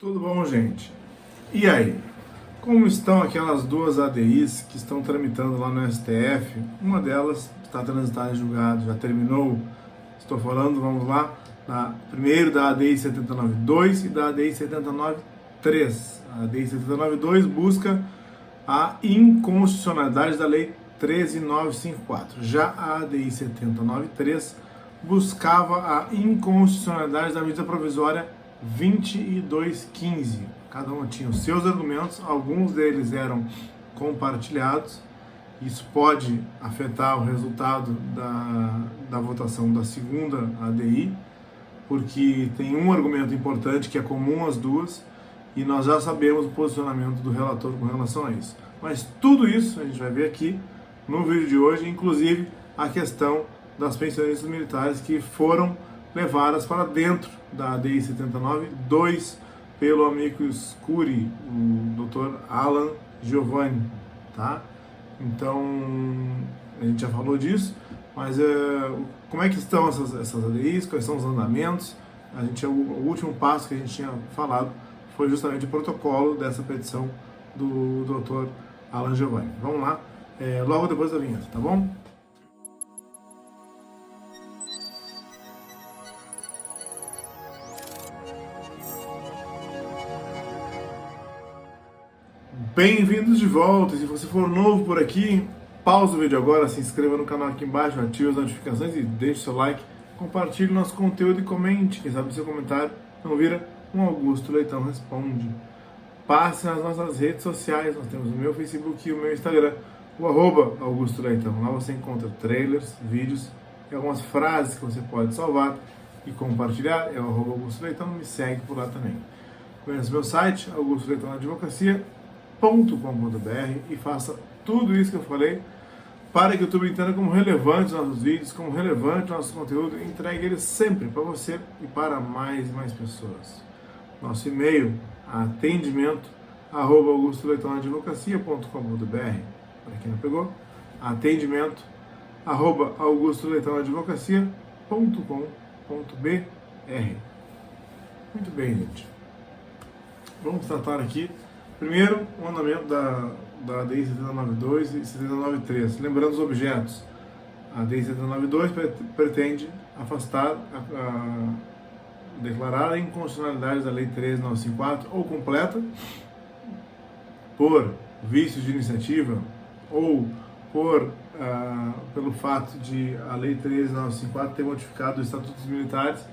Tudo bom, gente? E aí? Como estão aquelas duas ADIs que estão tramitando lá no STF? Uma delas está transitada em julgado, já terminou. Estou falando, vamos lá, primeiro da ADI 792 e da ADI 793. A ADI 792 busca a inconstitucionalidade da Lei 13.954. Já a ADI 793 buscava a inconstitucionalidade da medida provisória 2215. Cada uma tinha os seus argumentos, alguns deles eram compartilhados. Isso pode afetar o resultado da votação da segunda ADI, porque tem um argumento importante que é comum às duas, e nós já sabemos o posicionamento do relator com relação a isso. Mas tudo isso a gente vai ver aqui no vídeo de hoje, inclusive a questão das pensionistas militares que foram levadas para dentro da ADI 79.2 pelo amicus curiae, o Dr. Alan Giovanni, tá? Então, a gente já falou disso, mas como é que estão essas ADIs, quais são os andamentos? O último passo que a gente tinha falado foi justamente o protocolo dessa petição do Dr. Alan Giovanni. Vamos lá, logo depois da vinheta, tá bom? Bem-vindos de volta. Se você for novo por aqui, pausa o vídeo agora, se inscreva no canal aqui embaixo, ative as notificações e deixe seu like, compartilhe nosso conteúdo e comente. Quem sabe o seu comentário não vira um Augusto Leitão Responde. Passe nas nossas redes sociais, nós temos o meu Facebook e o meu Instagram, o @Augusto Leitão. Lá você encontra trailers, vídeos e algumas frases que você pode salvar e compartilhar. É o @Augusto Leitão, me segue por lá também. Conheça meu site, Augusto Leitão Advocacia, .com.br, e faça tudo isso que eu falei para que o YouTube entenda como relevante os nossos vídeos, como relevante o nosso conteúdo, e entregue ele sempre para você e para mais e mais pessoas. Nosso e-mail, atendimento@augustoleitãoadvocacia.com.br, para quem não pegou, atendimento@augustoleitãoadvocacia.com.br. Muito bem, gente. Vamos tratar aqui primeiro o andamento da ADI 792 e 793. Lembrando os objetos, a ADI 792 pretende afastar, declarar a inconstitucionalidade da Lei 13.954 ou completa por vícios de iniciativa ou pelo fato de a Lei 13.954 ter modificado os estatutos militares,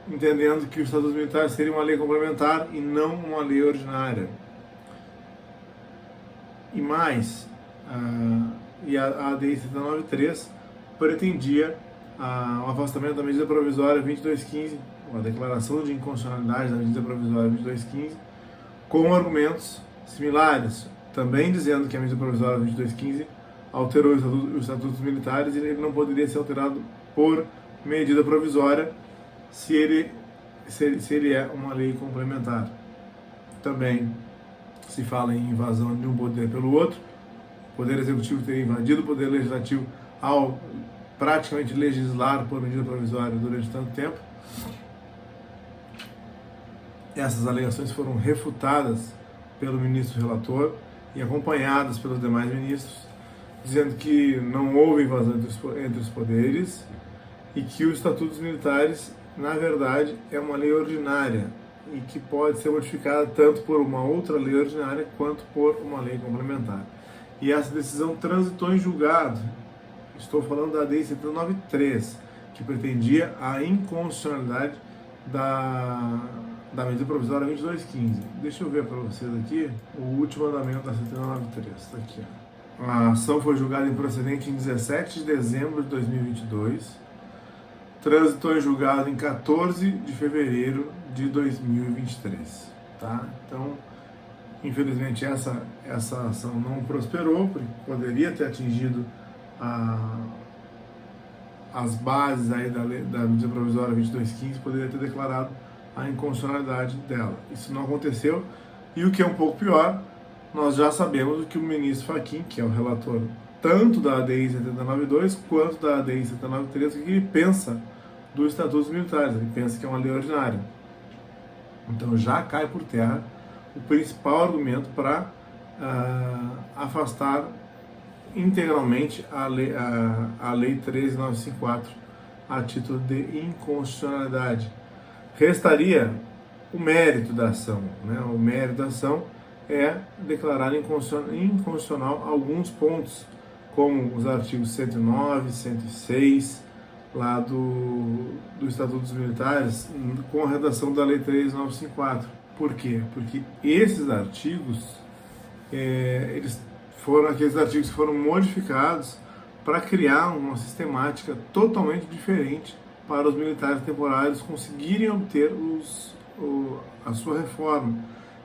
entendendo que os estatutos militares seriam uma lei complementar e não uma lei ordinária. E mais, a ADI 793 pretendia o afastamento da medida provisória 2215, a declaração de inconstitucionalidade da medida provisória 2215, com argumentos similares, também dizendo que a medida provisória 2215 alterou os estatutos militares e ele não poderia ser alterado por medida provisória se ele é uma lei complementar. Também se fala em invasão de um poder pelo outro, o Poder Executivo teria invadido o Poder Legislativo ao praticamente legislar por medida provisória durante tanto tempo. Essas alegações foram refutadas pelo ministro relator e acompanhadas pelos demais ministros, dizendo que não houve invasão entre os poderes e que os estatutos militares, na verdade, é uma lei ordinária e que pode ser modificada tanto por uma outra lei ordinária quanto por uma lei complementar. E essa decisão transitou em julgado. Estou falando da ADI 793, que pretendia a inconstitucionalidade da medida provisória 2215. Deixa eu ver para vocês aqui o último andamento da 793. Está aqui. A ação foi julgada improcedente em 17 de dezembro de 2022. Transitou em julgado em 14 de fevereiro de 2023, tá? Então, infelizmente, essa ação não prosperou, porque poderia ter atingido as bases aí da medida provisória 2215, poderia ter declarado a inconstitucionalidade dela. Isso não aconteceu, e o que é um pouco pior, nós já sabemos que o ministro Fachin, que é o relator tanto da ADI 792 quanto da ADI 793, o que ele pensa dos estatutos militares. Ele pensa que é uma lei ordinária. Então já cai por terra o principal argumento para afastar integralmente a lei 13.954 a título de inconstitucionalidade. Restaria o mérito da ação, né? O mérito da ação é declarar inconstitucional alguns pontos, como os artigos 109, 106, lá do Estatuto dos Militares, com a redação da Lei 3.954. Por quê? Porque esses artigos, eles foram aqueles artigos que foram modificados para criar uma sistemática totalmente diferente para os militares temporários conseguirem obter a sua reforma.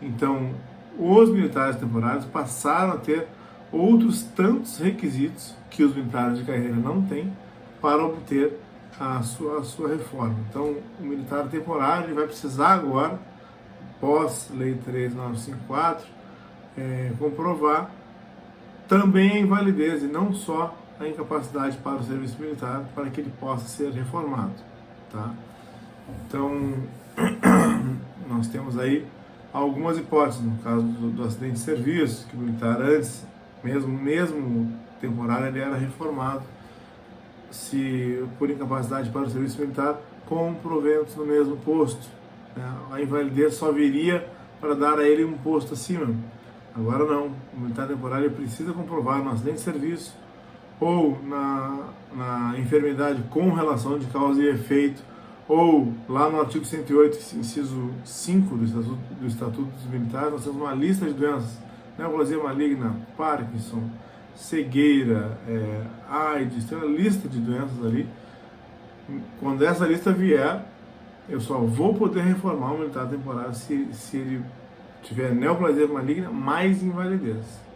Então, os militares temporários passaram a ter outros tantos requisitos que os militares de carreira não têm para obter a sua reforma. Então, o militar temporário vai precisar agora, pós Lei 3.954, comprovar também a invalidez e não só a incapacidade para o serviço militar para que ele possa ser reformado. Tá? Então, nós temos aí algumas hipóteses, no caso do acidente de serviço, que o militar antes, mesmo temporário, ele era reformado, se por incapacidade para o serviço militar, com proventos no mesmo posto. Né? A invalidez só viria para dar a ele um posto acima. Agora não, o militar temporário precisa comprovar no acidente de serviço ou na enfermidade com relação de causa e efeito, ou lá no artigo 108, inciso 5 do Estatuto dos Militares, nós temos uma lista de doenças: neoplasia maligna, Parkinson, cegueira, AIDS, tem uma lista de doenças ali. Quando essa lista vier, eu só vou poder reformar o militar temporário se ele tiver neoplasia maligna mais invalidez.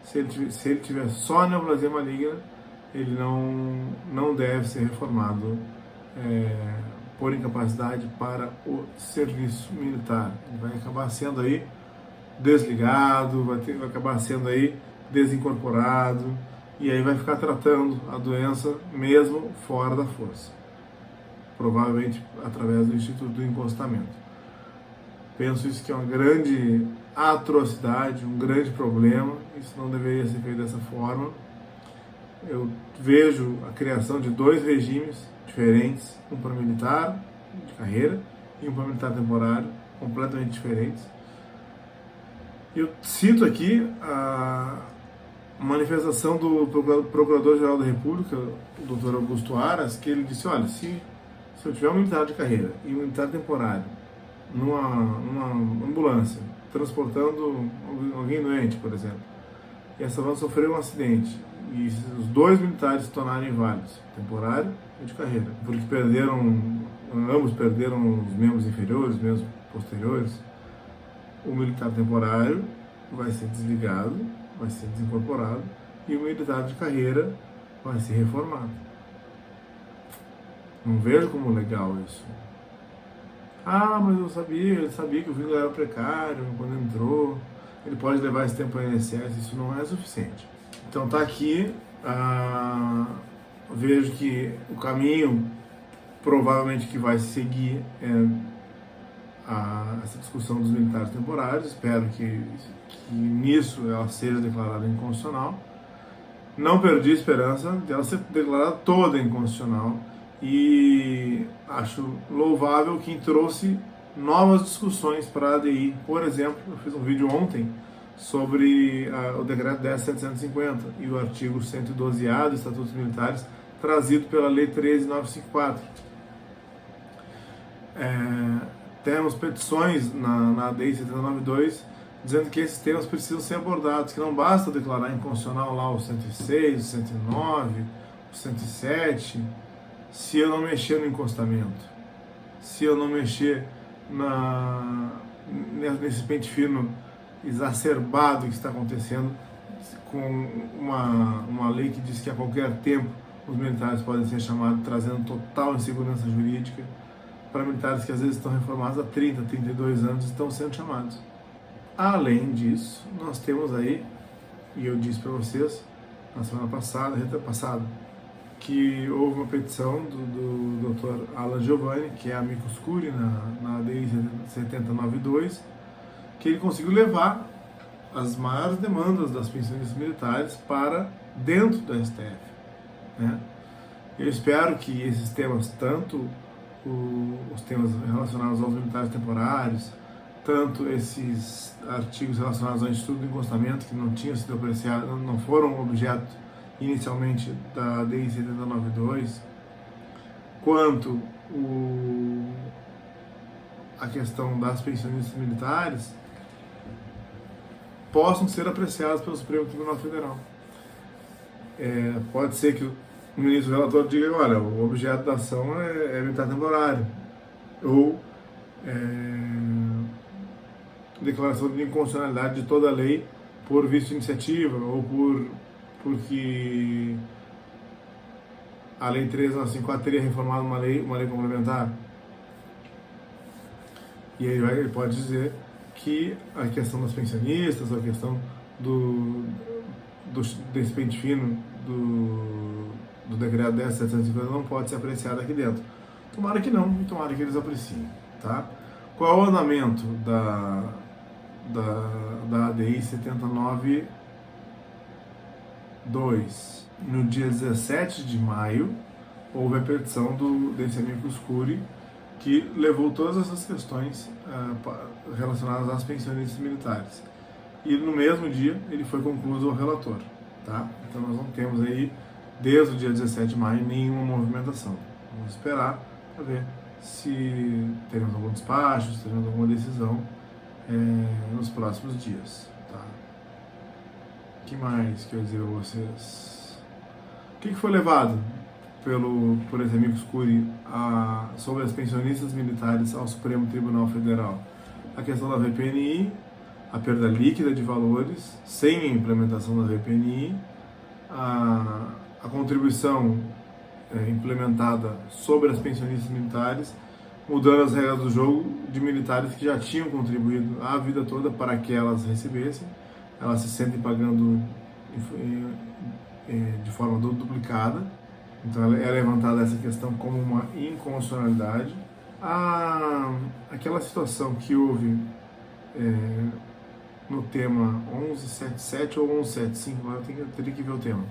Se ele tiver só neoplasia maligna, ele não deve ser reformado por incapacidade para o serviço militar. Ele vai acabar sendo aí desligado, vai acabar sendo aí desincorporado, e aí vai ficar tratando a doença mesmo fora da força, provavelmente através do Instituto do Encostamento. Penso isso que é uma grande atrocidade, um grande problema. Isso não deveria ser feito dessa forma. Eu vejo a criação de dois regimes diferentes, um para militar de carreira e um para militar temporário, completamente diferentes. Eu cito aqui a manifestação do Procurador-Geral da República, o Dr. Augusto Aras, que ele disse: olha, se eu tiver um militar de carreira e um militar temporário numa ambulância, transportando alguém doente, por exemplo, e essa van sofreu um acidente, e os dois militares se tornarem inválidos, temporário e de carreira, porque ambos perderam os membros inferiores, os membros posteriores, o militar temporário vai ser desligado, vai ser desincorporado, e o militar de carreira vai ser reformado. Não vejo como legal isso. Ah, mas ele sabia que o vínculo era precário quando entrou, ele pode levar esse tempo para o INSS, isso não é suficiente. Então tá aqui, vejo que o caminho provavelmente que vai seguir essa discussão dos militares temporários. Espero que nisso ela seja declarada inconstitucional. Não perdi a esperança dela ser declarada toda inconstitucional, e acho louvável quem trouxe novas discussões para a ADI. Por exemplo, eu fiz um vídeo ontem sobre o decreto 10.750 e o artigo 112A do Estatuto dos Militares, trazido pela Lei 13.954. Temos petições na ADI 7092 dizendo que esses temas precisam ser abordados, que não basta declarar inconstitucional lá o 106, o 109, o 107, se eu não mexer no encostamento, se eu não mexer nesse pente fino exacerbado que está acontecendo com uma lei que diz que a qualquer tempo os militares podem ser chamados, trazendo total insegurança jurídica para militares que às vezes estão reformados há 30, 32 anos, estão sendo chamados. Além disso, nós temos aí, e eu disse para vocês na semana passada, retropassada, que houve uma petição do Dr. Alan Giovanni, que é amicus curiae na ADI 7092, que ele conseguiu levar as maiores demandas das pensionistas militares para dentro da STF, né? Eu espero que esses temas, tanto os temas relacionados aos militares temporários, tanto esses artigos relacionados ao Instituto do Encostamento, que não tinham sido apreciados, não foram objeto inicialmente da DI 7092, quanto a questão das pensionistas militares, possam ser apreciados pelo Supremo Tribunal Federal. Pode ser que o ministro relator diga, olha, o objeto da ação é militar temporário, ou declaração de inconstitucionalidade de toda a lei por vício de iniciativa, ou porque a Lei 13.954 teria reformado uma lei complementar. E aí ele pode dizer que a questão das pensionistas, a questão desse pente fino do decreto 10.750 não pode ser apreciada aqui dentro. Tomara que não, e tomara que eles apreciem, tá? Qual é o andamento da ADI 79.2? No dia 17 de maio, houve a petição desse amicus curiae, que levou todas essas questões relacionadas às pensionistas militares. E no mesmo dia, ele foi concluído ao relator, tá? Então nós não temos aí, desde o dia 17 de maio, nenhuma movimentação. Vamos esperar para ver se teremos algum despacho, se teremos alguma decisão nos próximos dias, tá? O que mais que eu dizer a vocês? O que foi levado por esse amicus curiae sobre as pensionistas militares ao Supremo Tribunal Federal? A questão da VPNI, a perda líquida de valores sem a implementação da VPNI, a contribuição implementada sobre as pensionistas militares, mudando as regras do jogo de militares que já tinham contribuído a vida toda para que elas recebessem. Elas se sentem pagando de forma duplicada. Então é levantada essa questão como uma inconstitucionalidade. Aquela situação que houve no tema 1177 ou 1175, eu teria que ver o tema,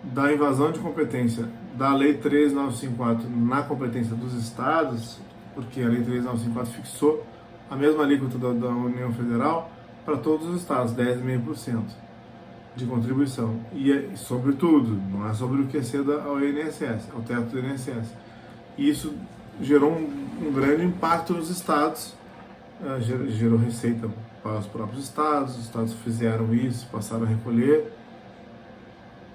da invasão de competência da Lei 13.954 na competência dos estados, porque a Lei 13.954 fixou a mesma alíquota da União Federal para todos os estados, 10,5% de contribuição. E sobretudo, não é sobre o que ceda ao INSS, ao teto do INSS. E isso gerou um grande impacto nos estados, gerou receita para os próprios estados, os estados fizeram isso, passaram a recolher,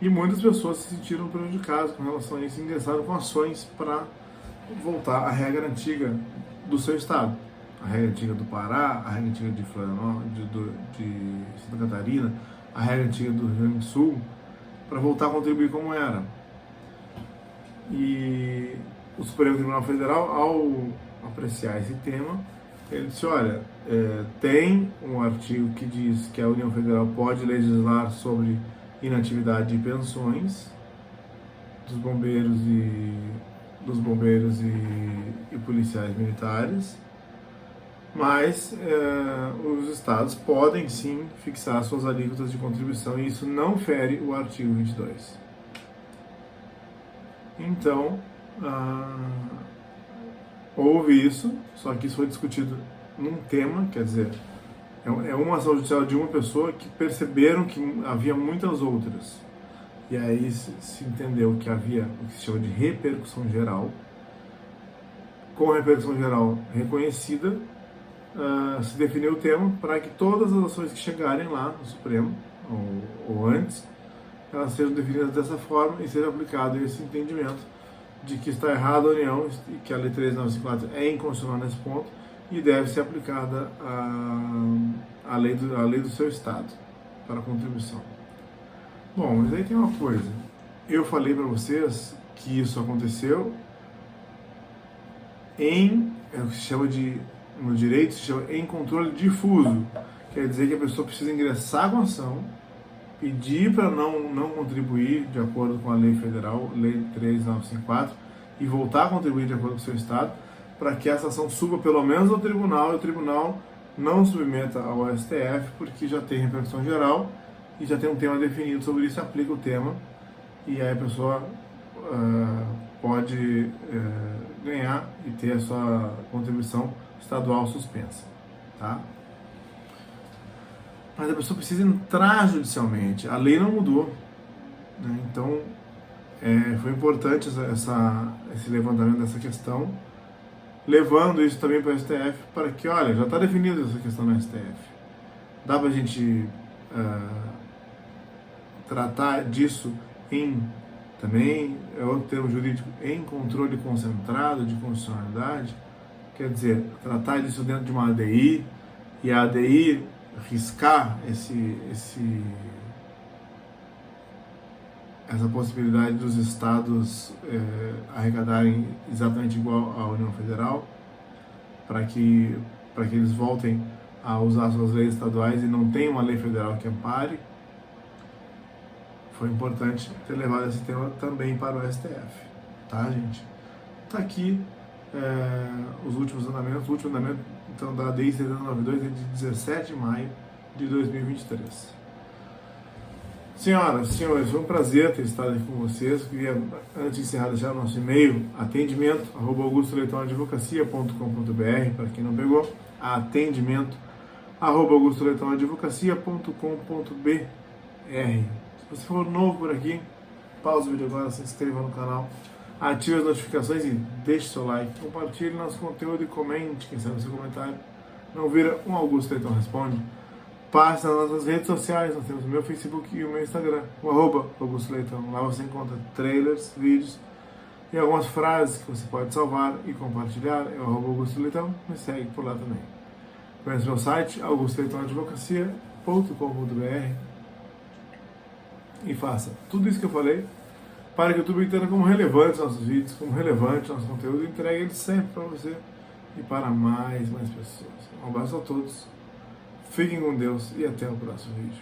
e muitas pessoas se sentiram prejudicadas com relação a isso e ingressaram com ações para voltar à regra antiga do seu estado. A regra antiga do Pará, a regra antiga de Florianópolis, de Santa Catarina, a regra antiga do Rio Grande do Sul, para voltar a contribuir como era. E o Supremo Tribunal Federal, ao apreciar esse tema, ele disse, olha, tem um artigo que diz que a União Federal pode legislar sobre inatividade de pensões dos bombeiros e policiais militares, mas os estados podem sim fixar suas alíquotas de contribuição, e isso não fere o artigo 22. Então, houve isso, só que isso foi discutido num tema, quer dizer, é uma ação judicial de uma pessoa que perceberam que havia muitas outras. E aí se entendeu que havia o que se chama de repercussão geral. Com a repercussão geral reconhecida, se definiu o tema para que todas as ações que chegarem lá no Supremo, ou antes, elas sejam definidas dessa forma e seja aplicado esse entendimento de que está errada a União e que a Lei 13.954 é inconstitucional nesse ponto e deve ser aplicada a lei do seu estado para a contribuição. Bom, mas aí tem uma coisa. Eu falei para vocês que isso aconteceu o que se chama no direito, se chama em controle difuso. Quer dizer que a pessoa precisa ingressar com a ação pedir para não contribuir de acordo com a lei federal, Lei 3954, e voltar a contribuir de acordo com o seu estado, para que essa ação suba pelo menos ao tribunal, e o tribunal não submeta ao STF, porque já tem repercussão geral e já tem um tema definido sobre isso, aplica o tema, e aí a pessoa pode ganhar e ter a sua contribuição estadual suspensa, tá? Mas a pessoa precisa entrar judicialmente, a lei não mudou, né? Então foi importante esse levantamento dessa questão, levando isso também para o STF, para que, olha, já está definida essa questão no STF. Dá para a gente tratar disso também, é outro termo jurídico, em controle concentrado de constitucionalidade, quer dizer, tratar disso dentro de uma ADI, e a ADI riscar essa possibilidade dos estados arregadarem exatamente igual à União Federal, para que eles voltem a usar suas leis estaduais e não tenham uma lei federal que ampare. Foi importante ter levado esse tema também para o STF, tá, gente? Tá aqui os últimos andamentos. O último andamento, então, da ADI 7092 é de 17 de maio de 2023. Senhoras e senhores, foi um prazer ter estado aqui com vocês. Queria, antes de encerrar, deixar o nosso e-mail, atendimento@augustoleitoadvocacia.com.br, para quem não pegou, atendimento@augustoleitoadvocacia.com.br. Se você for novo por aqui, pausa o vídeo agora, se inscreva no canal, ative as notificações e deixe seu like, compartilhe nosso conteúdo e comente, quem sabe seu comentário não vira um Augusto Leitão Responde. Passe nas nossas redes sociais, nós temos o meu Facebook e o meu Instagram, o @Augusto Leitão. Lá você encontra trailers, vídeos e algumas frases que você pode salvar e compartilhar. É o @Augusto Leitão, me segue por lá também. Conhece meu site, augustoleitoadvocacia.com.br, e faça tudo isso que eu falei para que o YouTube entenda como relevantes nossos vídeos, como relevante nosso conteúdo, e entregue ele sempre para você e para mais pessoas. Um abraço a todos, fiquem com Deus e até o próximo vídeo.